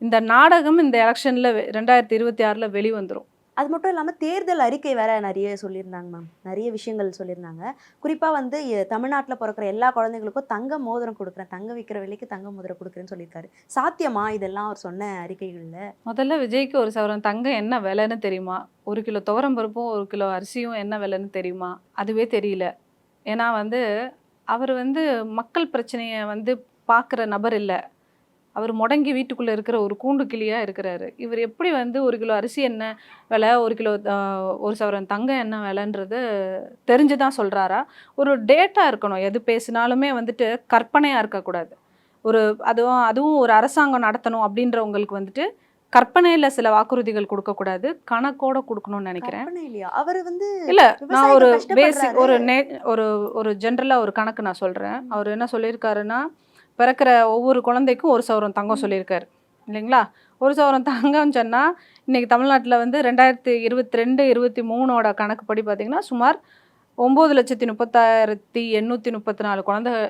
இந்த நாடகம் இந்த எலெக்ஷனில் 2026 வெளிவந்துடும். அது மட்டும் இல்லாமல் தேர்தல் அறிக்கை வேற நிறைய சொல்லியிருந்தாங்க மேம். நிறைய விஷயங்கள் சொல்லியிருந்தாங்க. குறிப்பாக வந்து தமிழ்நாட்டில் பிறக்கிற எல்லா குழந்தைங்களுக்கும் தங்க மோதிரம் கொடுக்குறேன், தங்க விற்கிற விலைக்கு தங்க மோதிரம் கொடுக்குறேன்னு சொல்லியிருக்காரு. சாத்தியமா இதெல்லாம் அவர் சொன்ன அறிக்கைகளில்? முதல்ல விஜய்க்கு ஒரு சவரன் தங்கம் என்ன விலைன்னு தெரியுமா? 1 கிலோ துவரம் பருப்பும் 1 கிலோ அரிசியும் என்ன விலைன்னு தெரியுமா? அதுவே தெரியல. ஏன்னா வந்து அவர் வந்து மக்கள் பிரச்சனையை வந்து பார்க்குற நபர் இல்லை. அவர் முடங்கி வீட்டுக்குள்ளே இருக்கிற ஒரு கூண்டு கிளியாக இருக்கிறாரு. இவர் எப்படி வந்து 1 கிலோ அரிசி என்ன விலை, 1 கிலோ 1 சவரன் தங்கம் என்ன விலைன்றது தெரிஞ்சு தான் சொல்கிறாரா? ஒரு டேட்டா இருக்கணும். எது பேசினாலுமே வந்துட்டு கற்பனையாக இருக்கக்கூடாது. அதுவும் ஒரு அரசாங்கம் நடத்தணும் அப்படின்றவங்களுக்கு வந்துட்டு கற்பனையில் சில வாக்குறுதிகள் கொடுக்கக்கூடாது, கணக்கோட கொடுக்கணும்னு நினைக்கிறேன். அவர் வந்து இல்லை, நான் ஒரு பேசிக் ஒரு ஜென்ரலாக ஒரு கணக்கு நான் சொல்கிறேன். அவர் என்ன சொல்லியிருக்காருன்னா, பிறக்கிற ஒவ்வொரு குழந்தைக்கும் 1 சவரன் தங்கம் சொல்லியிருக்காரு இல்லைங்களா? 1 சவரன் தங்கம்னு சொன்னால் இன்றைக்கி தமிழ்நாட்டில் வந்து 2022-23 கணக்குப்படி பார்த்திங்கன்னா சுமார் 9,30,834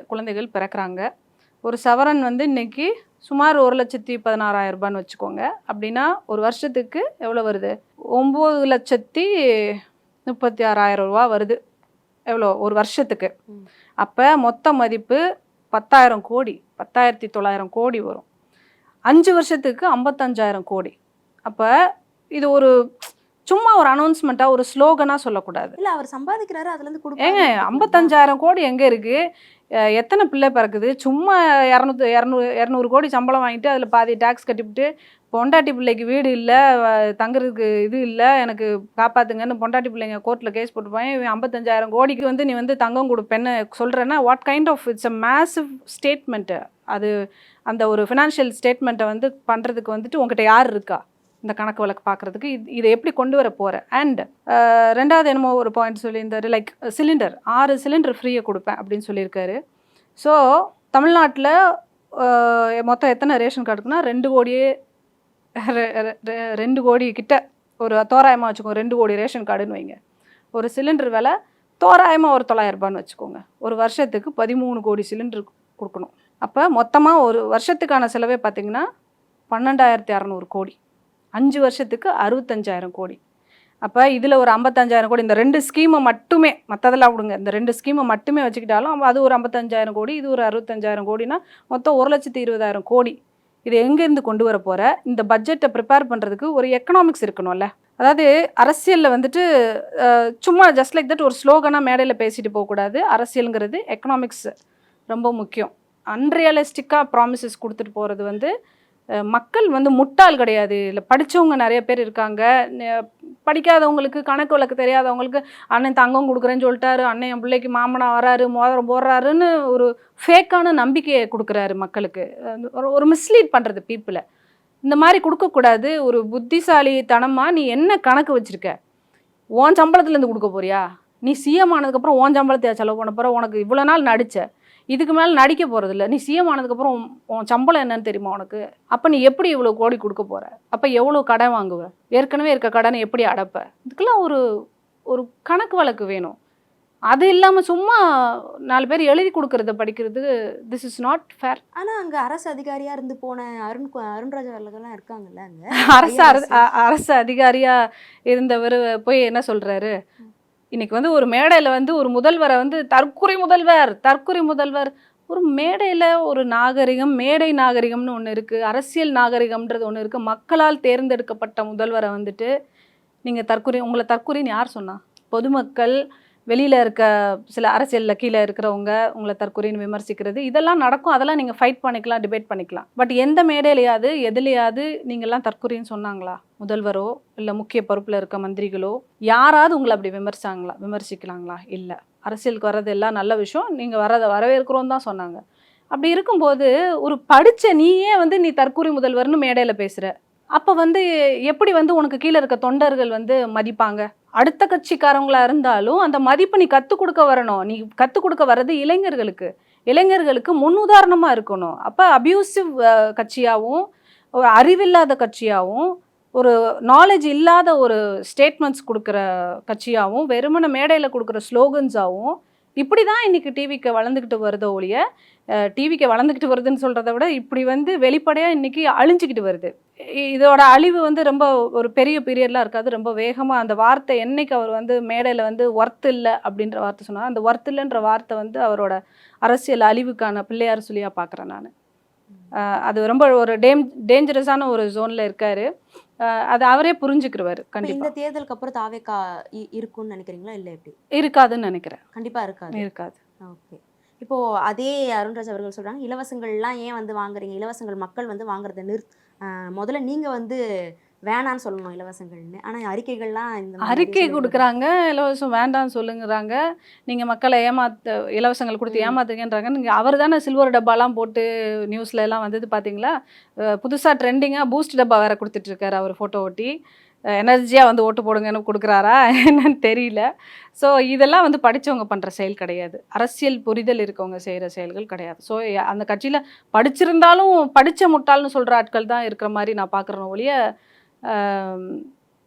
குழந்தைகள் பிறக்கிறாங்க. ஒரு சவரன் வந்து இன்றைக்கி சுமார் 1,16,000 வச்சுக்கோங்க. அப்படின்னா ஒரு வருஷத்துக்கு எவ்வளோ வருது? 9,36,000 வருது. எவ்வளோ ஒரு வருஷத்துக்கு? அப்போ மொத்த மதிப்பு 10,000 கோடி, 10,900 கோடி வரும். 5 வருஷத்துக்கு 55,000 கோடி. அப்போ இது ஒரு சும்மா ஒரு அனௌன்ஸ்மெண்ட்டாக ஒரு ஸ்லோகனாக சொல்லக்கூடாது. இல்லை, அவர் சம்பாதிக்கிறாரு, அதுலேருந்து ஏங்க 55,000 கோடி எங்கே இருக்குது? எத்தனை பிள்ளை பிறக்குது? சும்மா 200 கோடி சம்பளம் வாங்கிட்டு அதில் பாதி டேக்ஸ் கட்டிவிட்டு பொண்டாட்டி பிள்ளைக்கு வீடு இல்லை, தங்குறதுக்கு இது இல்லை, எனக்கு காப்பாற்றுங்கன்னு பொண்டாட்டி பிள்ளைங்க கோர்ட்டில் கேஸ் போட்டுப்பாங்க. 55,000 கோடிக்கு வந்து நீ வந்து தங்கம் கொடுப்பேன்னு சொல்கிறேன்னா what kind of it's a massive statement. அது அந்த ஒரு ஃபினான்ஷியல் ஸ்டேட்மெண்ட்டை வந்து பண்ணுறதுக்கு வந்துட்டு உங்ககிட்ட யார் இருக்கா இந்த கணக்கு வழக்கு பார்க்குறதுக்கு? இதை எப்படி கொண்டு வர போகிற? அண்ட் ரெண்டாவது என்னமோ ஒரு பாயிண்ட் சொல்லியிருந்தாரு, லைக் சிலிண்டர் 6 சிலிண்டர் ஃப்ரீயாக கொடுப்பேன் அப்படின்னு சொல்லியிருக்காரு. ஸோ தமிழ்நாட்டில் மொத்தம் எத்தனை ரேஷன் கார்டு இருக்குன்னா 2 கோடி கிட்ட, ஒரு தோராயமாக வச்சுக்கோங்க, 2 கோடி ரேஷன் கார்டுன்னு வைங்க. ஒரு சிலிண்டர் விலை தோராயமாக ஒரு 900 வச்சுக்கோங்க. ஒரு வருஷத்துக்கு 13 கோடி சிலிண்டர் கொடுக்கணும். அப்போ மொத்தமாக ஒரு வருஷத்துக்கான செலவே பார்த்திங்கன்னா 12,600 கோடி. 5 வருஷத்துக்கு 65,000 கோடி. அப்போ இதில் ஒரு 55,000 கோடி, இந்த 2 ஸ்கீமை மட்டுமே, மற்றதெல்லாம் விடுங்க, இந்த 2 ஸ்கீமை மட்டுமே வச்சுக்கிட்டாலும் அது ஒரு 55,000 கோடி, இது ஒரு 65,000 கோடினா மொத்தம் 1,20,000 கோடி. இது எங்கேருந்து கொண்டு வர போகிற? இந்த பட்ஜெட்டை ப்ரிப்பேர் பண்ணுறதுக்கு ஒரு எக்கனாமிக்ஸ் இருக்கணும்ல. அதாவது அரசியலில் வந்துட்டு சும்மா ஜஸ்ட் லைக் தட் ஒரு ஸ்லோகனாக மேடையில் பேசிட்டு போகக்கூடாது. அரசியலுங்கிறது எக்கனாமிக்ஸ் ரொம்ப முக்கியம். அன்ரியலிஸ்டிக்காக ப்ராமிசஸ் கொடுத்துட்டு போகிறது வந்து மக்கள் வந்து முட்டாள் கிடையாது. இல்லை, படித்தவங்க நிறைய பேர் இருக்காங்க. படிக்காதவங்களுக்கு, கணக்கு வழக்கு தெரியாதவங்களுக்கு அண்ணன் தங்கம் கொடுக்குறேன்னு சொல்லிட்டாரு, அண்ணன் என் பிள்ளைக்கு மாமனா வராரு, மோதிரம் போடுறாருன்னு ஒரு ஃபேக்கான நம்பிக்கையை கொடுக்குறாரு மக்களுக்கு. ஒரு மிஸ்லீட் பண்ணுறது பீப்புளை. இந்த மாதிரி கொடுக்கக்கூடாது. ஒரு புத்திசாலித்தனமாக நீ என்ன கணக்கு வச்சுருக்க? உன் சம்பளத்துலேருந்து கொடுக்க போறியா? நீ சிஎம் ஆனதுக்கப்புறம் உன் சம்பளத்தை செலவு பண்ண போகிற? உனக்கு இவ்வளோ நாள் நடித்த, இதுக்கு மேலே நடிக்க போகிறதில்ல. நீ சிஎம் ஆனதுக்கப்புறம் உன் சம்பளம் என்னன்னு தெரியுமா உனக்கு? அப்போ நீ எப்படி இவ்வளோ கோடி கொடுக்க போகிற? அப்போ எவ்வளோ கடன் வாங்குவ? ஏற்கனவே இருக்க கடனை எப்படி அடைப்ப? இதுக்கெல்லாம் ஒரு கணக்கு வழக்கு வேணும். அது இல்லாமல் சும்மா 4 பேர் எழுதி கொடுக்கறத படிக்கிறது, திஸ் இஸ் நாட் ஃபேர். ஆனால் அங்கே அரசு அதிகாரியாக இருந்து போன அருண்ராஜ் அவர்கள்லாம் இருக்காங்கல்ல அங்கே. அரசு அதிகாரியாக இருந்தவர் போய் என்ன சொல்கிறாரு? இன்றைக்கி வந்து ஒரு மேடையில் வந்து ஒரு முதல்வரை வந்து தற்குறி முதல்வர். ஒரு மேடையில் ஒரு நாகரிகம், மேடை நாகரிகம்னு ஒன்று இருக்குது, அரசியல் நாகரிகம்ன்றது ஒன்று இருக்குது. மக்களால் தேர்ந்தெடுக்கப்பட்ட முதல்வரை வந்துட்டு நீங்கள் உங்களை தற்குறின்னு யார் சொன்னா? பொதுமக்கள் வெளியில் இருக்க சில அரசியலில் கீழே இருக்கிறவங்க உங்களை தற்கொலைன்னு விமர்சிக்கிறது இதெல்லாம் நடக்கும். அதெல்லாம் நீங்கள் ஃபைட் பண்ணிக்கலாம், டிபேட் பண்ணிக்கலாம். பட் எந்த மேடையிலையாவது எதுலையாவது நீங்கள்லாம் தற்கொலைன்னு சொன்னாங்களா? முதல்வரோ இல்லை முக்கிய பொறுப்பில் இருக்க மந்திரிகளோ யாராவது உங்களை அப்படி விமர்சிக்கலாங்களா? இல்லை. அரசியலுக்கு வர்றது எல்லாம் நல்ல விஷயம், நீங்கள் வரவேற்கிறோன்னு தான் சொன்னாங்க. அப்படி இருக்கும்போது ஒரு படித்த நீயே நீ தற்கூரி முதல்வர்னு மேடையில் பேசுகிற, அப்போ எப்படி உனக்கு கீழே இருக்க தொண்டர்கள் மதிப்பாங்க? அடுத்த கட்சிக்காரங்களா இருந்தாலும் அந்த மதிப்பை நீ கற்றுக் கொடுக்க வரணும். நீ கற்றுக் கொடுக்க வர்றது இளைஞர்களுக்கு முன்னுதாரணமாக இருக்கணும். அப்போ அப்யூசிவ் கட்சியாகவும் ஒரு அறிவில்லாத கட்சியாகவும் ஒரு நாலேஜ் இல்லாத ஒரு ஸ்டேட்மெண்ட்ஸ் கொடுக்குற கட்சியாகவும் வெறுமன மேடையில் கொடுக்குற ஸ்லோகன்ஸாகவும் இப்படி தான் இன்றைக்கி டிவிக்கு வளர்ந்துக்கிட்டு வருதோ ஒழிய, டிவிக்கு வளர்ந்துக்கிட்டு வருதுன்னு சொல்கிறத விட இப்படி வெளிப்படையாக இன்றைக்கி அழிஞ்சிக்கிட்டு வருது. இதோட அழிவு ரொம்ப ஒரு பெரிய பீரியட்லாம் இருக்காது. ரொம்ப வேகமாக அந்த வார்த்தை என்னைக்கு அவர் மேடையில் ஒர்த் இல்லை அப்படின்ற வார்த்தை சொன்னார், அந்த ஒர்த் இல்லைன்ற வார்த்தை அவரோட அரசியல் அழிவுக்கான பிள்ளையார் சொல்லியாக பார்க்குறேன் நான். அது ரொம்ப ஒரு டேஞ்சரஸான ஒரு ஜோனில் இருக்கார். அது அவரே புரிஞ்சுக்கிறவர். கண்டிப்பாக இந்த தேர்தலுக்கு அப்புறம் தாவேக்கா இருக்கும்னு நினைக்கிறீங்களா? இல்லை எப்படி? இருக்காதுன்னு நினைக்கிறேன். கண்டிப்பாக இருக்காது. ஓகே. இப்போ அதே அருண்ராஜ் அவர்கள் சொல்றாங்க, இலவசங்கள்லாம் ஏன் வாங்குறீங்க, இலவசங்கள் மக்கள் வாங்குறத முதல்ல நீங்க வேணான்னு சொல்லணும் இலவசங்கள்னு. ஆனா அறிக்கைகள்லாம் அறிக்கை கொடுக்குறாங்க, இலவசம் வேண்டான்னு சொல்லுங்கிறாங்க. நீங்க மக்களை இலவசங்கள் கொடுத்து ஏமாத்துங்கன்றாங்க. நீங்க அவர் தானே சில்வர் டப்பாலாம் போட்டு நியூஸ்ல எல்லாம் வந்தது பார்த்தீங்களா? புதுசா ட்ரெண்டிங்காக பூஸ்ட் டப்பா வேற கொடுத்துட்டு இருக்காரு அவர் ஃபோட்டோ ஒட்டி. எனர்ஜியாக ஓட்டு போடுங்கன்னு கொடுக்குறாரா என்னன்னு தெரியல. ஸோ இதெல்லாம் படித்தவங்க பண்ணுற செயல் கிடையாது. அரசியல் புரிதல் இருக்கவங்க செய்கிற செயல்கள் கிடையாது. ஸோ அந்த கட்சியில் படிச்சிருந்தாலும் படித்த முட்டாள்னு சொல்கிற ஆட்கள் தான் இருக்கிற மாதிரி நான் பார்க்குறேன் ஒழிய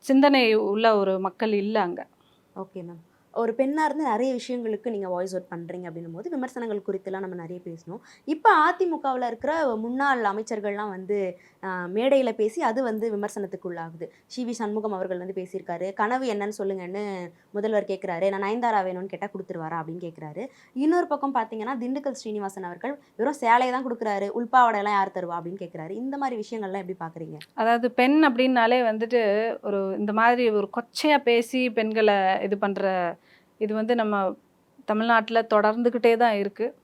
சிந்தனை உள்ள ஒரு மக்கள் இல்லை அங்கே. Okay ma'am. ஒரு பெண்ணாக இருந்து நிறைய விஷயங்களுக்கு நீங்கள் வாய்ஸ் அவுட் பண்ணுறீங்க அப்படின்னும் போது விமர்சனங்கள் குறித்துலாம் நம்ம நிறைய பேசணும். இப்போ அதிமுகவில் இருக்கிற முன்னாள் அமைச்சர்கள்லாம் மேடையில் பேசி அது விமர்சனத்துக்கு உள்ளாகுது. சி.வி. சண்முகம் அவர்கள் பேசியிருக்காரு, கனவு என்னன்னு சொல்லுங்கன்னு முதல்வர் கேட்குறாரு, நான் நயன்தாரா வேணும்னு கேட்டால் கொடுத்துருவாரா அப்படின்னு கேட்குறாரு. இன்னொரு பக்கம் பார்த்தீங்கன்னா திண்டுக்கல் ஸ்ரீனிவாசன் அவர்கள் வெறும் சேலையை தான் கொடுக்குறாரு, உள்பாவடையெல்லாம் யார் தருவா அப்படின்னு கேட்குறாரு. இந்த மாதிரி விஷயங்கள்லாம் எப்படி பார்க்குறீங்க? அதாவது பெண் அப்படின்னாலே ஒரு இந்த மாதிரி ஒரு கொச்சையாக பேசி பெண்களை இது பண்ணுற இது நம்ம தமிழ்நாட்டில் தொடர்ந்துக்கிட்டே தான் இருக்குது.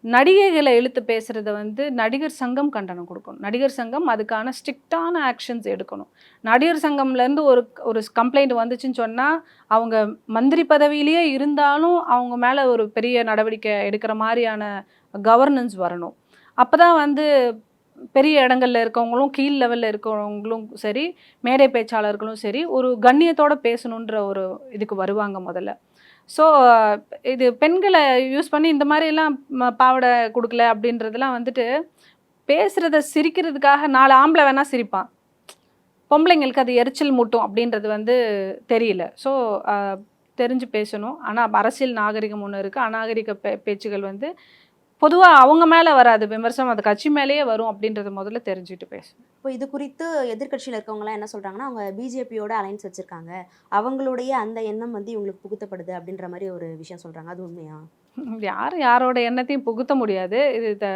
நடிகைகளை இழுத்து பேசுகிறத நடிகர் சங்கம் கண்டனம் கொடுக்கணும். நடிகர் சங்கம் அதுக்கான ஸ்ட்ரிக்டான ஆக்ஷன்ஸ் எடுக்கணும். நடிகர் சங்கம்லேருந்து ஒரு கம்ப்ளைண்ட் வந்துச்சுன்னு சொன்னால் அவங்க மந்திரி பதவியிலேயே இருந்தாலும் அவங்க மேலே ஒரு பெரிய நடவடிக்கை எடுக்கிற மாதிரியான கவர்னன்ஸ் வரணும். அப்போ தான் பெரிய இடங்களில் இருக்கவங்களும் கீழ் லெவலில் இருக்கிறவங்களும் சரி, மேடை பேச்சாளர்களும் சரி, ஒரு கண்ணியத்தோடு பேசணுன்ற ஒரு இதுக்கு வருவாங்க முதல்ல. ஸோ இது பெண்களை யூஸ் பண்ணி இந்த மாதிரிலாம் பாவாடை கொடுக்கல அப்படின்றதெல்லாம் பேசுகிறத சிரிக்கிறதுக்காக 4 ஆம்பளை வேணால் சிரிப்பான், பொம்பளைங்களுக்கு அது எரிச்சல் மூட்டும் அப்படின்றது தெரியல. ஸோ தெரிஞ்சு பேசணும். ஆனால் அரசியல் நாகரிகம் ஒன்று இருக்குது. அநாகரிக பேச்சுகள் பொதுவாக அவங்க மேலே வராது விமர்சனம், அது கட்சி மேலேயே வரும் அப்படின்றத முதல்ல தெரிஞ்சுட்டு பேசணும். இப்போ இது குறித்து எதிர்கட்சியில் இருக்கவங்களாம் என்ன சொல்கிறாங்கன்னா, அவங்க பிஜேபியோட அலைன்ஸ் வச்சுருக்காங்க, அவங்களுடைய அந்த எண்ணம் இவங்களுக்கு புகுத்தப்படுது அப்படின்ற மாதிரி ஒரு விஷயம் சொல்கிறாங்க. அது உண்மையா? யாரோட எண்ணத்தையும் புகுத்த முடியாது. இது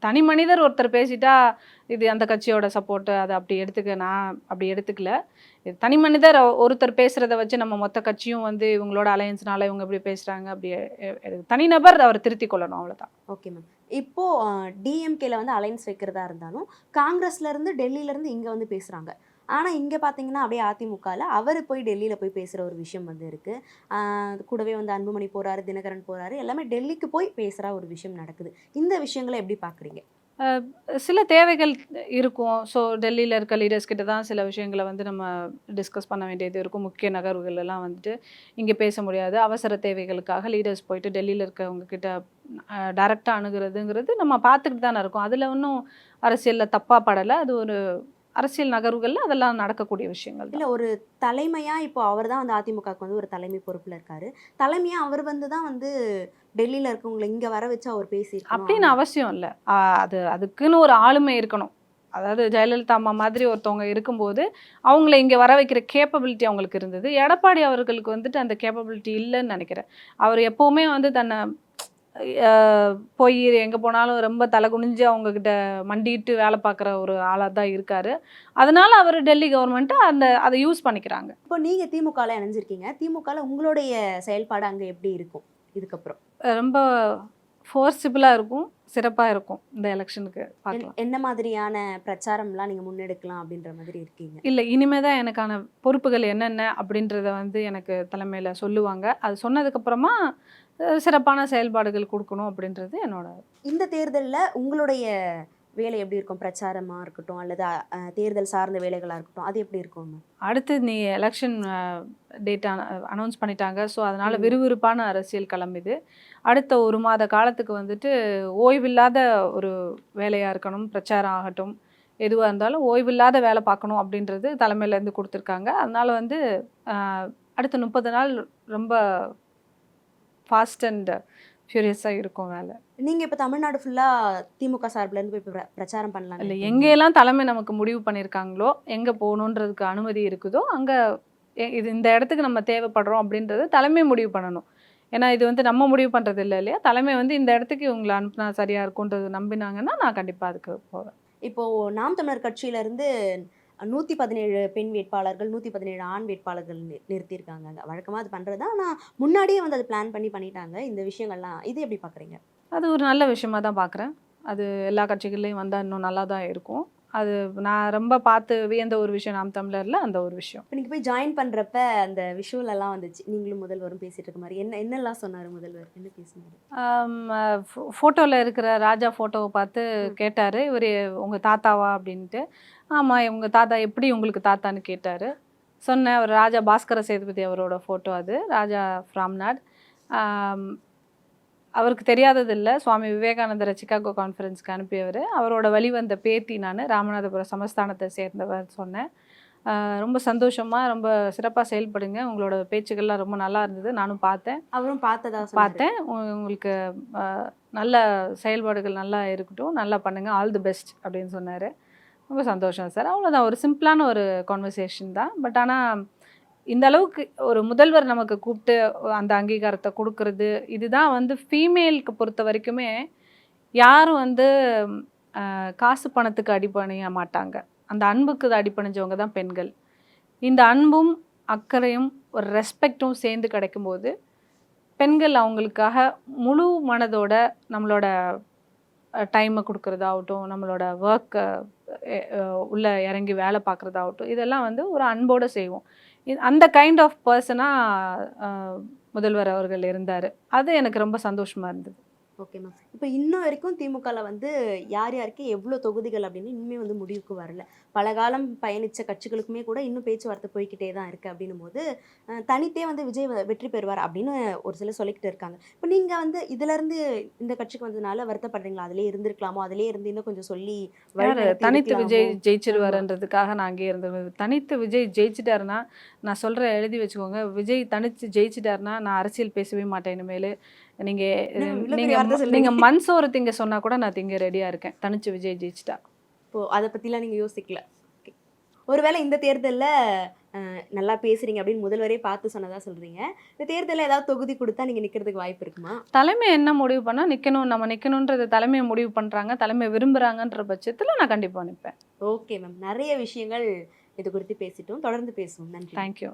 தனி மனிதர் ஒருத்தர் பேசிட்டா இது அந்த கட்சியோட சப்போர்ட்டு, அதை நான் அப்படி எடுத்துக்கல. இது தனி மனிதர் ஒருத்தர் பேசுகிறத வச்சு நம்ம மொத்த கட்சியும் இவங்களோட அலையன்ஸ்னால இவங்க எப்படி பேசுகிறாங்க அப்படி தனிநபர் அவர் திருத்தி கொள்ளணும், அவ்வளோதான். Okay ma'am. இப்போது டிஎம்கேல அலைன்ஸ் வைக்கிறதா இருந்தாலும் காங்கிரஸ்லேருந்து டெல்லியிலேருந்து இங்கே பேசுகிறாங்க. ஆனால் இங்கே பார்த்தீங்கன்னா அப்படியே அதிமுகவில் அவர் போய் டெல்லியில் போய் பேசுகிற ஒரு விஷயம் இருக்குது. கூடவே அன்புமணி போகிறாரு, தினகரன் போகிறாரு, எல்லாமே டெல்லிக்கு போய் பேசுகிற ஒரு விஷயம் நடக்குது. இந்த விஷயங்களை எப்படி பார்க்குறீங்க? சில தேவைகள் இருக்கும். ஸோ டெல்லியில் இருக்க லீடர்ஸ் கிட்ட தான் சில விஷயங்களை நம்ம டிஸ்கஸ் பண்ண வேண்டியது இருக்கும். முக்கிய நகர்வுகள் எல்லாம் இங்கே பேச முடியாது. அவசர தேவைகளுக்காக லீடர்ஸ் போயிட்டு டெல்லியில் இருக்கவங்க கிட்ட டைரெக்டாக அணுகிறதுங்கிறது நம்ம பார்த்துக்கிட்டு தானே இருக்கோம். அதில் ஒன்றும் அரசியலில் தப்பாக படலை. அது ஒரு அரசியல் நகர்வுகளில் அதெல்லாம் நடக்கக்கூடிய விஷயங்கள். இல்லை, ஒரு தலைமையாக இப்போ அவர் தான் அதிமுகவுக்கு ஒரு தலைமை பொறுப்பில் இருக்கார். தலைமையாக அவர் தான் டெல்லியில் இருக்கவங்களை இங்கே வர வச்சு அவர் பேசி அப்படின்னு அவசியம் இல்லை. அதுக்குன்னு ஒரு ஆளுமை இருக்கணும். அதாவது ஜெயலலிதா அம்மா மாதிரி ஒருத்தவங்க இருக்கும்போது அவங்கள இங்கே வர வைக்கிற கேப்பபிலிட்டி அவங்களுக்கு இருந்தது. எடப்பாடி அவர்களுக்கு அந்த கேப்பபிலிட்டி இல்லைன்னு நினைக்கிறேன். அவர் எப்போவுமே தன்னை போய் எங்கே போனாலும் ரொம்ப தலை குனிஞ்சு அவங்கக்கிட்ட மண்டிட்டு வேலை பார்க்குற ஒரு ஆளாக தான் இருக்கார். அதனால அவர் டெல்லி கவர்மெண்ட்டு அதை யூஸ் பண்ணிக்கிறாங்க. இப்போ நீங்க திமுகல இணைஞ்சிருக்கீங்க. திமுகல உங்களுடைய செயல்பாடு அங்க எப்படி இருக்கும் இதுக்கப்புறம்? ரொம்ப ஃபோர்ஸிபிளாக இருக்கும், சிறப்பாக இருக்கும் இந்த எலெக்ஷனுக்கு பார்க்கலாம். என்ன மாதிரியான பிரச்சாரம்லாம் நீங்க முன்னெடுக்கலாம் அப்படின்ற மாதிரி இருக்கீங்க? இல்லை, இனிமே தான் எனக்கான பொறுப்புகள் என்னென்ன அப்படின்றத வந்து எனக்கு தலைமையில் சொல்லுவாங்க. அது சொன்னதுக்கப்புறமா சிறப்பான செயல்பாடுகள் கொடுக்கணும் அப்படின்றது என்னோட. இந்த தேர்தலில் உங்களுடைய வேலை எப்படி இருக்கும்? பிரச்சாரமா இருக்கட்டும் அல்லது தேர்தல் சார்ந்த வேலைகளா இருக்கட்டும், அது எப்படி இருக்கும்? அடுத்து நீ எலெக்ஷன் டேட் அனௌன்ஸ் பண்ணிட்டாங்க. ஸோ அதனால விறுவிறுப்பான அரசியல் களம் இது. அடுத்த 1 மாத காலத்துக்கு வந்துட்டு ஓய்வில்லாத ஒரு வேலையாக இருக்கணும். பிரச்சாரம் ஆகட்டும், எதுவாக இருந்தாலும் ஓய்வில்லாத வேலை பார்க்கணும் அப்படின்றது தலைமையிலேருந்து கொடுத்துருக்காங்க. அதனால வந்து அடுத்த 30 நாள் ரொம்ப ஃபாஸ்ட் அண்ட் ஃபியூரியஸாக இருக்கும் வேலை. நீங்கள் இப்போ தமிழ்நாடு ஃபுல்லாக திமுக சார்பிலேருந்து போய் இப்போ பிரச்சாரம் பண்ணலாம் இல்லை, எங்கெல்லாம் தலைமை நமக்கு முடிவு பண்ணியிருக்காங்களோ, எங்கே போகணுன்றதுக்கு அனுமதி இருக்குதோ அங்கே இது இந்த இடத்துக்கு நம்ம தேவைப்படுறோம் அப்படின்றது தலைமை முடிவு பண்ணணும். ஏன்னா இது வந்து நம்ம முடிவு பண்ணுறது இல்லை இல்லையா? தலைமை வந்து இந்த இடத்துக்கு இவங்களை அனுப்புனா சரியாக இருக்குன்றது நம்பினாங்கன்னா நான் கண்டிப்பாக அதுக்கு போவேன். இப்போது நாம் தமிழர் கட்சியிலேருந்து 117 பெண் வேட்பாளர்கள், 117 ஆண் வேட்பாளர்கள் நிறுத்தியிருக்காங்க. வழக்கமாக அது பண்ணுறது தான். ஆனால் முன்னாடியே வந்து அது பிளான் பண்ணிட்டாங்க இந்த விஷயங்கள்லாம். இது எப்படி பார்க்குறீங்க? அது ஒரு நல்ல விஷயமா தான் பார்க்குறேன். அது எல்லா கட்சிகள்லையும் வந்தால் இன்னும் நல்லா தான் இருக்கும். அது நான் ரொம்ப பார்த்து வியந்த ஒரு விஷயம் நாம் தமிழரில் அந்த ஒரு விஷயம். இப்போ நீங்கள் போய் ஜாயின் பண்ணுறப்ப அந்த விஷுவலெல்லாம் வந்துச்சு, நீங்களும் முதல்வரும் பேசிகிட்டு இருக்க மாதிரி என்னெல்லாம் சொன்னார் முதல்வர்? என்ன பேசினார்? ஃபோட்டோவில் இருக்கிற ராஜா ஃபோட்டோவை பார்த்து கேட்டார், இவர் உங்கள் தாத்தாவா அப்படின்ட்டு. ஆமாம், உங்கள் தாத்தா எப்படி உங்களுக்கு தாத்தான்னு கேட்டார். சொன்னேன், அவர் ராஜா பாஸ்கர சேதுபதி அவரோட ஃபோட்டோ அது, ராஜா ஃப்ராம்நாட். அவருக்கு தெரியாதது இல்லை, சுவாமி விவேகானந்தரை சிகாகோ கான்ஃபரன்ஸ்க்கு அனுப்பியவர். அவரோட வழிவந்த பேத்தி நான், ராமநாதபுரம் சமஸ்தானத்தை சேர்ந்தவர் சொன்னேன். ரொம்ப சந்தோஷமாக ரொம்ப சிறப்பாக செயல்படுங்க, உங்களோட பேச்சுக்கள்லாம் ரொம்ப நல்லா இருந்தது, நானும் பார்த்தேன். அவரும் பார்த்தேன். உங்களுக்கு நல்ல செயல்பாடுகள் நல்லா இருக்கட்டும், நல்லா பண்ணுங்கள், ஆல் தி பெஸ்ட் அப்படின்னு சொன்னார். ரொம்ப சந்தோஷம் சார், அவ்வளோதான். ஒரு சிம்பிளான ஒரு கான்வர்சேஷன் தான். பட் ஆனால் இந்த அளவுக்கு ஒரு முதல்வர் நமக்கு கூப்பிட்டு அந்த அங்கீகாரத்தை கொடுக்கறது, இதுதான் வந்து ஃபீமேலுக்கு பொறுத்த வரைக்குமே யாரும் வந்து காசு பணத்துக்கு அடிபணிய மாட்டாங்க. அந்த அன்புக்கு அடிபணிஞ்சவங்க தான் பெண்கள். இந்த அன்பும் அக்கறையும் ஒரு ரெஸ்பெக்டும் சேர்ந்து கிடைக்கும்போது பெண்கள் அவங்களுக்காக முழு மனதோட நம்மளோட டைமை கொடுக்குறதாகட்டும், நம்மளோட ஒர்க்கை உள்ளே இறங்கி வேலை பார்க்குறதாகட்டும், இதெல்லாம் வந்து ஒரு அன்போடு செய்வோம். அந்த கைண்ட் ஆஃப் பர்சனாக முதல்வர் அவர்கள் இருந்தார். அது எனக்கு ரொம்ப சந்தோஷமாக இருந்தது. Okay ma'am. இப்போ இன்னும் வரைக்கும் திமுகவில் வந்து யார் யாருக்கு எவ்வளோ தொகுதிகள் அப்படின்னு இன்னுமே வந்து முடிவுக்கு வரல. பல காலம் பயணித்த கட்சிகளுக்குமே கூட இன்னும் பேச்சுவார்த்தை போய்கிட்டே தான் இருக்குது. அப்படின்னும் போது தனித்தே வந்து விஜய் வெற்றி பெறுவார் அப்படின்னு ஒரு சிலர் சொல்லிக்கிட்டு இருக்காங்க. இப்போ நீங்கள் வந்து இதிலேருந்து இந்த கட்சிக்கு வந்ததுனால வருத்தப்படுறீங்களா? அதிலே இருந்திருக்கலாமோ, அதிலே இருந்து இன்னும் கொஞ்சம் சொல்லி தனித்து விஜய் ஜெயிச்சிருவாருன்றதுக்காக நான் அங்கேயே இருந்தது. தனித்து விஜய் ஜெயிச்சிட்டாருன்னா நான் சொல்கிறேன், எழுதி வச்சுக்கோங்க, விஜய் தனித்து ஜெயிச்சிட்டாருன்னா நான் அரசியல் பேசவே மாட்டேன் இனிமேல். நீங்கள் மன்சோறு திங்க சொன்னால் கூட நான் திங்க ரெடியாக இருக்கேன், தனிச்சு விஜய் ஜெயிச்சிட்டா. இப்போ அதை பற்றிலாம் நீங்கள் யோசிக்கல? ஒருவேளை இந்த தேர்தலில் நல்லா பேசுகிறீங்க அப்படின்னு முதல்வரே பார்த்து சொன்னதாக சொல்கிறீங்க. இந்த தேர்தலில் ஏதாவது தொகுதி கொடுத்தா நீங்கள் நிற்கிறதுக்கு வாய்ப்பு இருக்குமா? தலைமை என்ன முடிவு பண்ணால் நிற்கணும், நம்ம நிற்கணுன்றது தலைமையை முடிவு பண்ணுறாங்க, தலைமை விரும்புகிறாங்கன்ற பட்சத்தில் நான் கண்டிப்பாக நிற்பேன். ஓகே மேம், நிறைய விஷயங்கள் இது குறித்து பேசிட்டோம், தொடர்ந்து பேசுவோம். நன்றி. தேங்க்யூ.